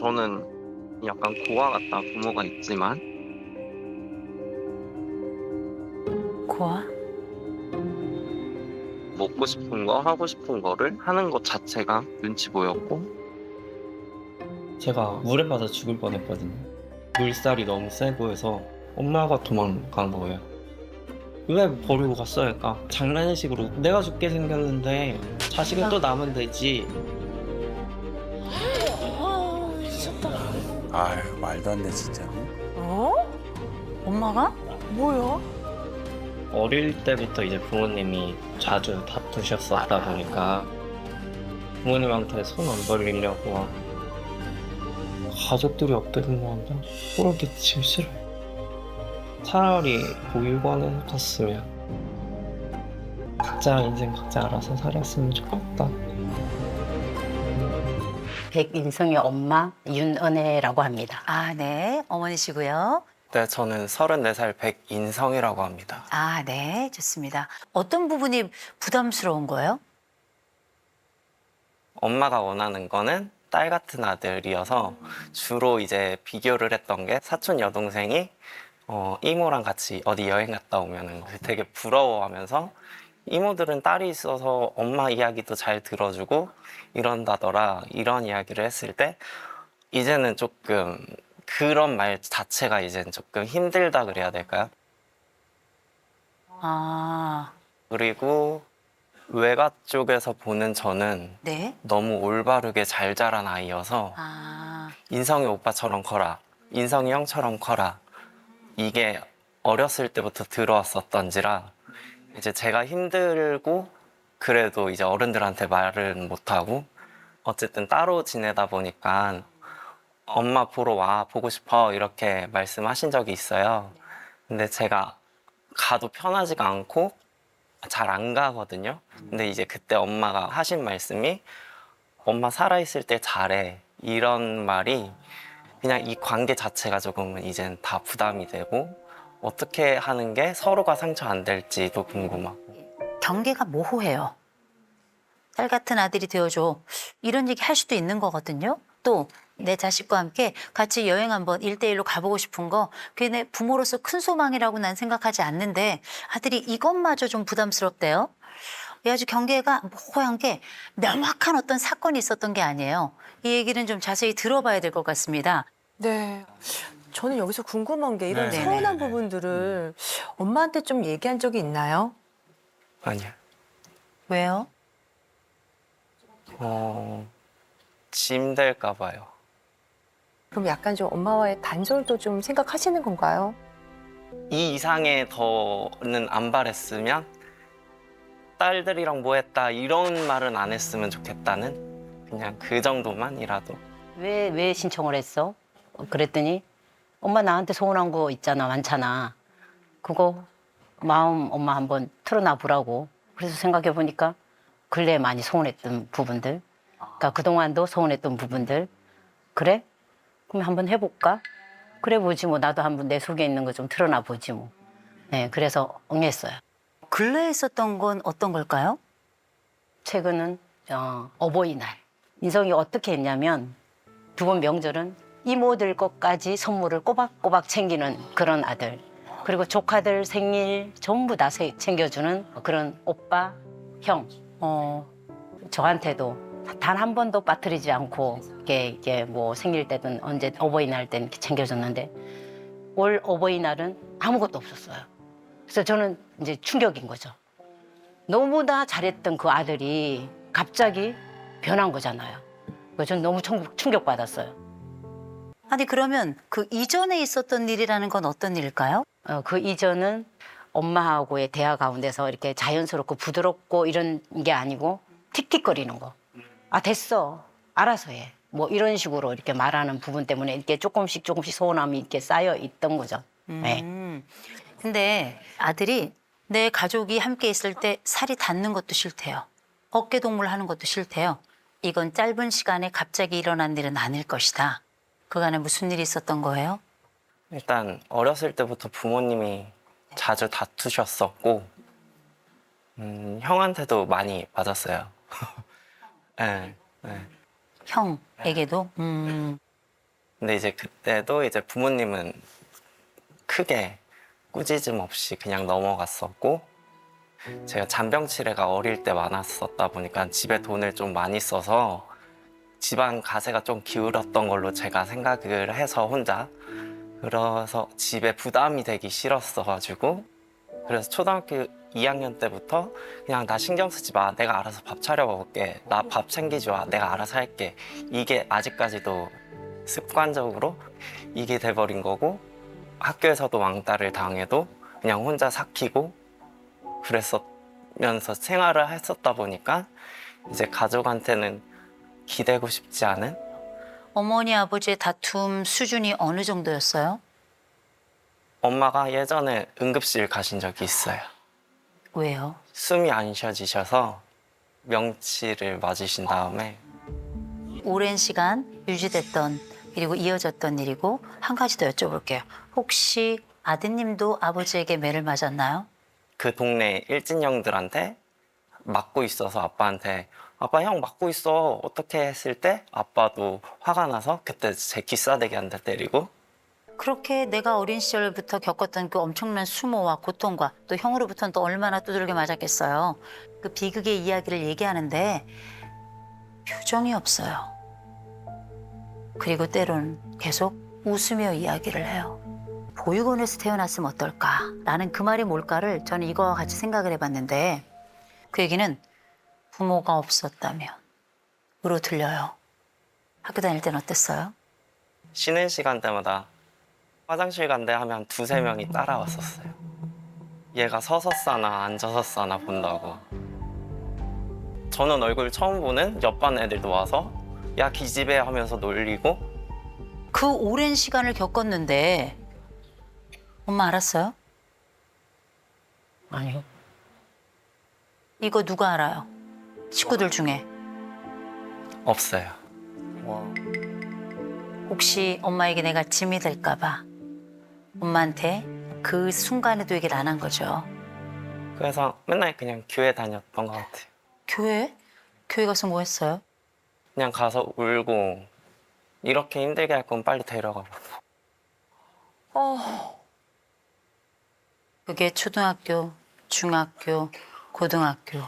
저는 약간 고아 같다 부모가 있지만 고아? 먹고 싶은 거 하고 싶은 거를 하는 것 자체가 눈치 보였고 제가 물에 빠져 죽을 뻔했거든요. 물살이 너무 세 보여서 엄마가 도망간 거예요. 왜 버리고 갔어? 그러니까 장난식으로 내가 죽게 생겼는데 자식은 또 나면 되지. 아, 미쳤다. 아유, 말도 안 돼, 진짜. 어? 엄마가? 뭐야? 어릴 때부터 이제 부모님이 자주 다투셨었다 보니까 부모님한테 손 안 벌리려고 가족들이 없대는 건데 그렇게 지금 싫어요. 차라리 보육원에 갔으면 각자 인생 각자 알아서 살았으면 좋겠다. 백인성의 엄마 윤은혜라고 합니다. 아, 네. 어머니시고요. 네, 저는 34살 백인성이라고 합니다. 아, 네. 좋습니다. 어떤 부분이 부담스러운 거예요? 엄마가 원하는 거는 딸 같은 아들이어서 주로 이제 비교를 했던 게 사촌 여동생이 이모랑 같이 어디 여행 갔다 오면은 되게 부러워하면서 이모들은 딸이 있어서 엄마 이야기도 잘 들어주고 이런다더라 이런 이야기를 했을 때 이제는 조금 그런 말 자체가 이제는 조금 힘들다 그래야 될까요? 아, 그리고 외가 쪽에서 보는 저는 네. 너무 올바르게 잘 자란 아이여서 아, 인성이 오빠처럼 커라, 인성이 형처럼 커라 이게 어렸을 때부터 들어왔었던지라 이제 제가 힘들고 그래도 이제 어른들한테 말은 못하고 어쨌든 따로 지내다 보니까 엄마 보러 와, 보고 싶어 이렇게 말씀하신 적이 있어요. 근데 제가 가도 편하지가 않고 잘 안 가거든요. 근데 이제 그때 엄마가 하신 말씀이 엄마 살아있을 때 잘해 이런 말이 그냥 이 관계 자체가 조금은 이젠 다 부담이 되고 어떻게 하는 게 서로가 상처 안 될지도 궁금하고 경계가 모호해요. 딸 같은 아들이 되어줘. 이런 얘기 할 수도 있는 거거든요. 또 내 자식과 함께 같이 여행 한번 1대1로 가보고 싶은 거 그게 내 부모로서 큰 소망이라고 난 생각하지 않는데 아들이 이것마저 좀 부담스럽대요. 이 아주 경계가 모호한 게 명확한 어떤 사건이 있었던 게 아니에요. 이 얘기는 좀 자세히 들어봐야 될 것 같습니다. 네. 저는 여기서 궁금한 게 이런 네. 서운한 부분들을 엄마한테 좀 얘기한 적이 있나요? 아니요. 왜요? 짐 될까 봐요. 그럼 약간 좀 엄마와의 단절도 좀 생각하시는 건가요? 이 이상의 더는 안 바랬으면 딸들이랑 뭐 했다 이런 말은 안 했으면 좋겠다는 그냥 그 정도만이라도 왜 신청을 했어? 그랬더니 엄마 나한테 서운한 거 있잖아, 많잖아. 그거 마음 엄마 한번 털어놔 보라고. 그래서 생각해 보니까 근래에 많이 서운했던 부분들, 그러니까 그동안도 서운했던 부분들. 그래? 그럼 한번 해볼까? 그래 보지 뭐. 나도 한번 내 속에 있는 거 좀 털어놔 보지 뭐. 네, 그래서 응했어요. 근래에 있었던 건 어떤 걸까요? 최근은 어버이날. 인성이 어떻게 했냐면 두 번 명절은 이모들 것까지 선물을 꼬박꼬박 챙기는 그런 아들. 그리고 조카들 생일 전부 다 챙겨주는 그런 오빠, 형. 저한테도 단 한 번도 빠뜨리지 않고 이게 뭐 생일 때든 언제 어버이날 때는 이렇게 챙겨줬는데 올 어버이날은 아무것도 없었어요. 그래서 저는 이제 충격인 거죠. 너무나 잘했던 그 아들이 갑자기 변한 거잖아요. 그래서 저는 너무 충격받았어요. 아니 그러면 그 이전에 있었던 일이라는 건 어떤 일일까요? 그 이전은 엄마하고의 대화 가운데서 이렇게 자연스럽고 부드럽고 이런 게 아니고 틱틱거리는 거. 아, 됐어. 알아서 해. 뭐 이런 식으로 이렇게 말하는 부분 때문에 이렇게 조금씩 서운함이 이렇게 쌓여 있던 거죠. 네. 근데 아들이 내 가족이 함께 있을 때 살이 닿는 것도 싫대요. 어깨동무를 하는 것도 싫대요. 이건 짧은 시간에 갑자기 일어난 일은 아닐 것이다. 그간에 무슨 일이 있었던 거예요? 일단 어렸을 때부터 부모님이 자주 다투셨었고 형한테도 많이 맞았어요. 네, 네. 형에게도? 근데 이제 그때도 이제 부모님은 크게 꾸짖음 없이 그냥 넘어갔었고, 제가 잔병치레가 어릴 때 많았었다 보니까 집에 돈을 좀 많이 써서 집안 가세가 좀 기울었던 걸로 제가 생각을 해서 혼자, 그래서 집에 부담이 되기 싫었어가지고, 그래서 초등학교 2학년 때부터 그냥 나 신경 쓰지 마, 내가 알아서 밥 차려 먹을게, 나 밥 챙기지 마, 내가 알아서 할게, 이게 아직까지도 습관적으로 이게 돼버린 거고, 학교에서도 왕따를 당해도 그냥 혼자 삭히고 그랬으면서 생활을 했었다 보니까 이제 가족한테는 기대고 싶지 않은. 어머니 아버지의 다툼 수준이 어느 정도였어요? 엄마가 예전에 응급실 가신 적이 있어요. 왜요? 숨이 안 쉬어지셔서 명치를 맞으신 다음에. 오랜 시간 유지됐던 그리고 이어졌던 일이고, 한 가지 더 여쭤볼게요. 혹시 아드님도 아버지에게 매를 맞았나요? 그 동네 일진형들한테 맞고 있어서 아빠한테 아빠 형 맞고 있어 어떻게 했을 때 아빠도 화가 나서 그때 제 기싸대기 한 대 때리고. 그렇게 내가 어린 시절부터 겪었던 그 엄청난 수모와 고통과 또 형으로부터는 또 얼마나 두들겨 맞았겠어요. 그 비극의 이야기를 얘기하는데 표정이 없어요. 그리고 때론 계속 웃으며 이야기를 해요. 보육원에서 태어났으면 어떨까라는 그 말이 뭘까를 저는 이거와 같이 생각을 해봤는데, 그 얘기는 부모가 없었다면 으로 들려요. 학교 다닐 땐 어땠어요? 쉬는 시간 때마다 화장실 간대 하면 두세 명이 따라왔었어요. 얘가 서서 싸나 앉아서 싸나 본다고. 저는 얼굴 처음 보는 옆반 애들도 와서 야 기집애 하면서 놀리고. 그 오랜 시간을 겪었는데 엄마 알았어요? 아니요. 이거 누가 알아요? 식구들 중에. 없어요. 와. 혹시 엄마에게 내가 짐이 될까 봐 엄마한테 그 순간에도 얘기를 안 한 거죠. 그래서 맨날 그냥 교회 다녔던 것 같아요. 교회? 교회 가서 뭐 했어요? 그냥 가서 울고 이렇게 힘들게 할 건 빨리 데려가고. 그게 초등학교, 중학교, 고등학교.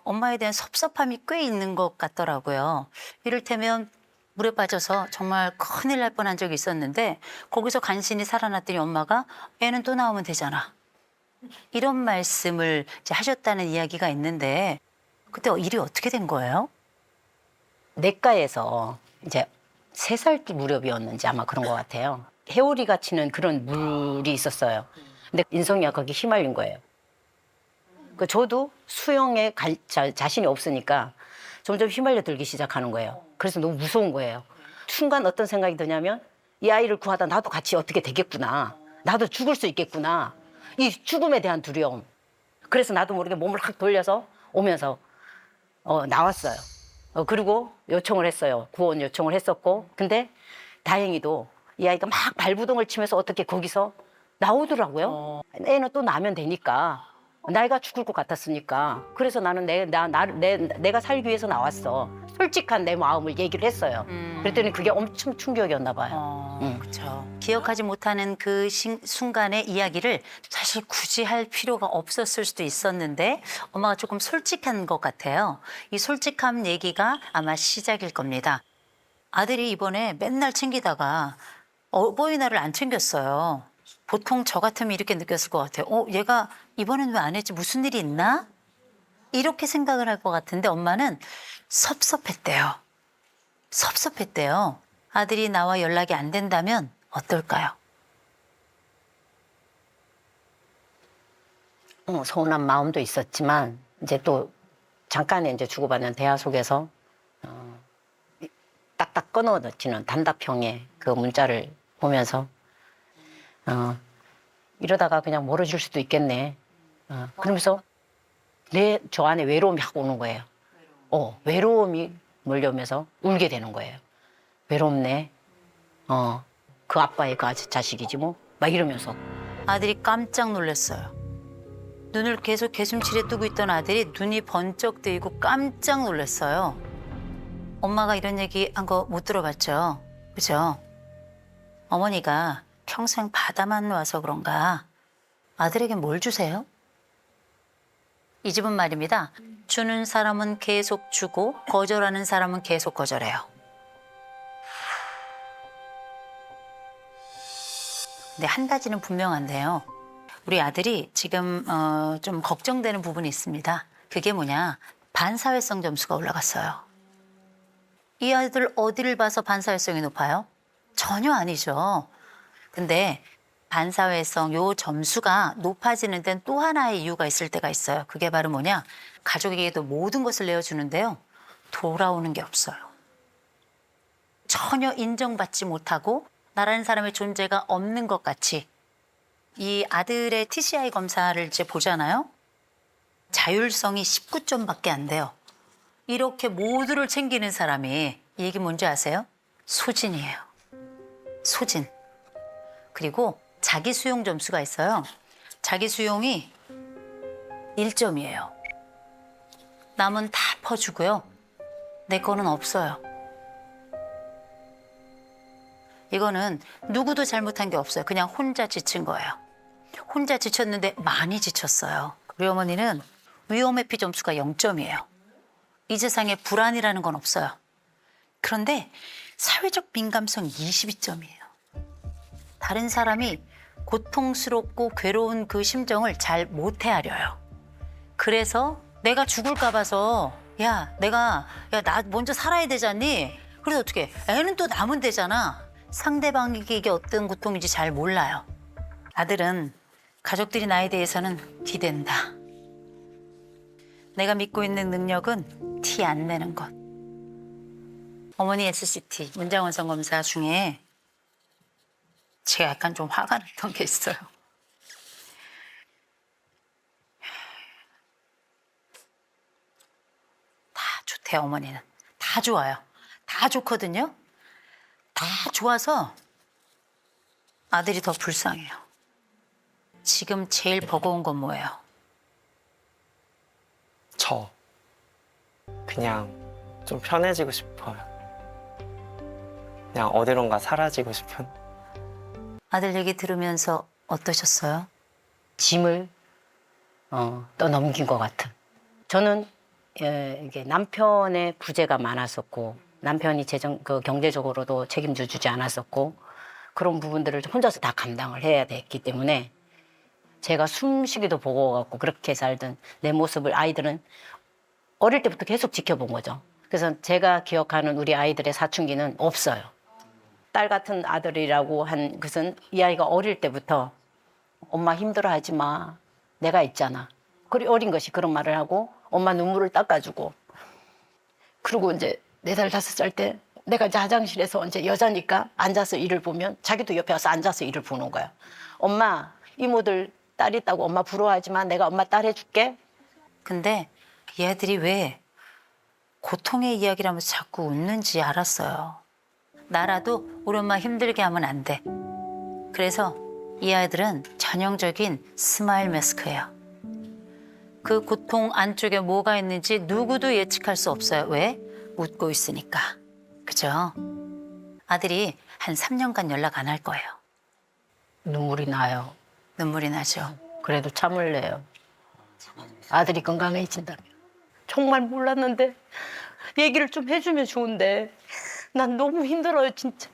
엄마에 대한 섭섭함이 꽤 있는 것 같더라고요. 이를테면 물에 빠져서 정말 큰일 날 뻔한 적이 있었는데 거기서 간신히 살아났더니 엄마가 애는 또 나오면 되잖아. 이런 말씀을 이제 하셨다는 이야기가 있는데 그때 일이 어떻게 된 거예요? 내과에서 이제 3살 무렵이었는지 아마 그런 것 같아요. 해오리가 치는 그런 물이 있었어요. 근데 인성이가 거기 휘말린 거예요. 저도 수영에 자신이 없으니까 점점 휘말려 들기 시작하는 거예요. 그래서 너무 무서운 거예요. 순간 어떤 생각이 드냐면 이 아이를 구하다 나도 같이 어떻게 되겠구나. 나도 죽을 수 있겠구나. 이 죽음에 대한 두려움. 그래서 나도 모르게 몸을 확 돌려서 오면서 나왔어요. 그리고 요청을 했어요. 구원 요청을 했었고. 근데 다행히도 이 아이가 막 발부동을 치면서 어떻게 거기서 나오더라고요. 애는 또 나면 되니까. 내가 죽을 것 같았으니까. 그래서 나는 내가 살기 위해서 나왔어. 솔직한 내 마음을 얘기를 했어요. 그랬더니 그게 엄청 충격이었나 봐요. 그렇죠. 기억하지 못하는 그 순간의 이야기를 사실 굳이 할 필요가 없었을 수도 있었는데 엄마가 조금 솔직한 것 같아요. 이 솔직한 얘기가 아마 시작일 겁니다. 아들이 이번에 맨날 챙기다가 어버이날을 안 챙겼어요. 보통 저 같으면 이렇게 느꼈을 것 같아요. 얘가 이번엔 왜 안 했지? 무슨 일이 있나? 이렇게 생각을 할 것 같은데 엄마는 섭섭했대요. 섭섭했대요. 아들이 나와 연락이 안 된다면 어떨까요? 서운한 마음도 있었지만 이제 또 잠깐의 이제 주고받는 대화 속에서 딱딱 끊어지는 단답형의 그 문자를 보면서 이러다가 그냥 멀어질 수도 있겠네. 그러면서 저 안에 외로움이 확 오는 거예요. 외로움이 몰려오면서 울게 되는 거예요. 외롭네. 그 아빠의 그 자식이지 뭐. 막 이러면서. 아들이 깜짝 놀랐어요. 눈을 계속 개슴츠레 뜨고 있던 아들이 눈이 번쩍 뜨이고 깜짝 놀랐어요. 엄마가 이런 얘기 한 거 못 들어봤죠? 그죠? 어머니가 평생 바다만 와서 그런가 아들에게 뭘 주세요? 이 집은 말입니다. 주는 사람은 계속 주고 거절하는 사람은 계속 거절해요. 근데 한 가지는 분명한데요. 우리 아들이 지금 좀 걱정되는 부분이 있습니다. 그게 뭐냐? 반사회성 점수가 올라갔어요. 이 아이들 어디를 봐서 반사회성이 높아요? 전혀 아니죠. 근데 반사회성 요 점수가 높아지는 데는 또 하나의 이유가 있을 때가 있어요. 그게 바로 뭐냐? 가족에게도 모든 것을 내어주는데요. 돌아오는 게 없어요. 전혀 인정받지 못하고 나라는 사람의 존재가 없는 것 같이 이 아들의 TCI 검사를 이제 보잖아요. 자율성이 19점밖에 안 돼요. 이렇게 모두를 챙기는 사람이 이 얘기 뭔지 아세요? 소진이에요. 소진. 그리고 자기 수용 점수가 있어요. 자기 수용이 1점이에요. 남은 다 퍼주고요. 내 거는 없어요. 이거는 누구도 잘못한 게 없어요. 그냥 혼자 지친 거예요. 혼자 지쳤는데 많이 지쳤어요. 우리 어머니는 위험 회피 점수가 0점이에요. 이 세상에 불안이라는 건 없어요. 그런데 사회적 민감성 22점이에요. 다른 사람이 고통스럽고 괴로운 그 심정을 잘 못 헤아려요. 그래서 내가 죽을까 봐서 야 나 먼저 살아야 되잖니? 그래서 어떻게 애는 또 남은 되잖아. 상대방에게 이게 어떤 고통인지 잘 몰라요. 아들은 가족들이 나에 대해서는 기댄다. 내가 믿고 있는 능력은 티 안 내는 것. 어머니 SCT 문장원성 검사 중에 제가 약간 좀 화가 났던 게 있어요. 다 좋대요, 어머니는. 다 좋아요. 다 좋거든요. 다 좋아서 아들이 더 불쌍해요. 지금 제일 버거운 건 뭐예요? 저 그냥 좀 편해지고 싶어요. 그냥 어디론가 사라지고 싶은. 아들 얘기 들으면서 어떠셨어요? 짐을 떠넘긴 것 같은. 저는 이게 남편의 부재가 많았었고 남편이 경제적으로도 책임져 주지 않았었고 그런 부분들을 혼자서 다 감당을 해야 됐기 때문에 제가 숨쉬기도 버거워갖고 그렇게 살던 내 모습을 아이들은 어릴 때부터 계속 지켜본 거죠. 그래서 제가 기억하는 우리 아이들의 사춘기는 없어요. 딸 같은 아들이라고 한 것은 이 아이가 어릴 때부터 엄마 힘들어하지 마. 내가 있잖아. 그리 어린 것이 그런 말을 하고 엄마 눈물을 닦아주고 그리고 이제 4살, 5살 때 내가 이제 화장실에서 이제 여자니까 앉아서 일을 보면 자기도 옆에 와서 앉아서 일을 보는 거야. 엄마 이모들 딸 있다고 엄마 부러워하지 마. 내가 엄마 딸 해줄게. 근데 이 아들이 왜 고통의 이야기라면서 자꾸 웃는지 알았어요. 나라도 우리 엄마 힘들게 하면 안 돼. 그래서 이 아이들은 전형적인 스마일 마스크예요. 그 고통 안쪽에 뭐가 있는지 누구도 예측할 수 없어요. 왜? 웃고 있으니까. 그죠? 아들이 한 3년간 연락 안 할 거예요. 눈물이 나요. 눈물이 나죠. 그래도 참을래요. 아들이 건강해진다면. 정말 몰랐는데 얘기를 좀 해주면 좋은데 난 너무 힘들어요 진짜.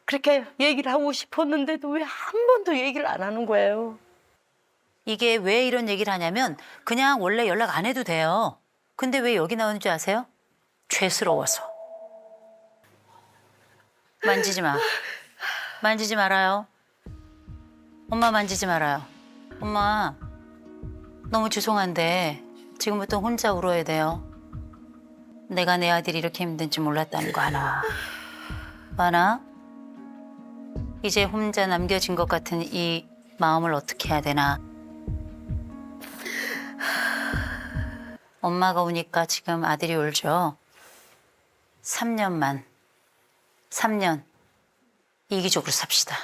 그렇게 얘기를 하고 싶었는데도 왜 한 번도 얘기를 안 하는 거예요. 이게 왜 이런 얘기를 하냐면 그냥 원래 연락 안 해도 돼요. 근데 왜 여기 나오는 줄 아세요? 죄스러워서. 만지지 마. 만지지 말아요. 엄마 만지지 말아요. 엄마 너무 죄송한데 지금부터 혼자 울어야 돼요. 내가 내 아들이 이렇게 힘든지 몰랐다는 거 아나? 아나? 이제 혼자 남겨진 것 같은 이 마음을 어떻게 해야 되나? 엄마가 오니까 지금 아들이 울죠. 3년 이기적으로 삽시다.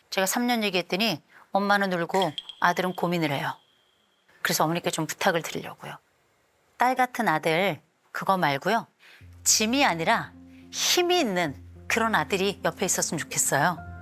제가 3년 얘기했더니 엄마는 울고 아들은 고민을 해요. 그래서 어머니께 좀 부탁을 드리려고요. 딸 같은 아들 그거 말고요. 짐이 아니라 힘이 있는 그런 아들이 옆에 있었으면 좋겠어요.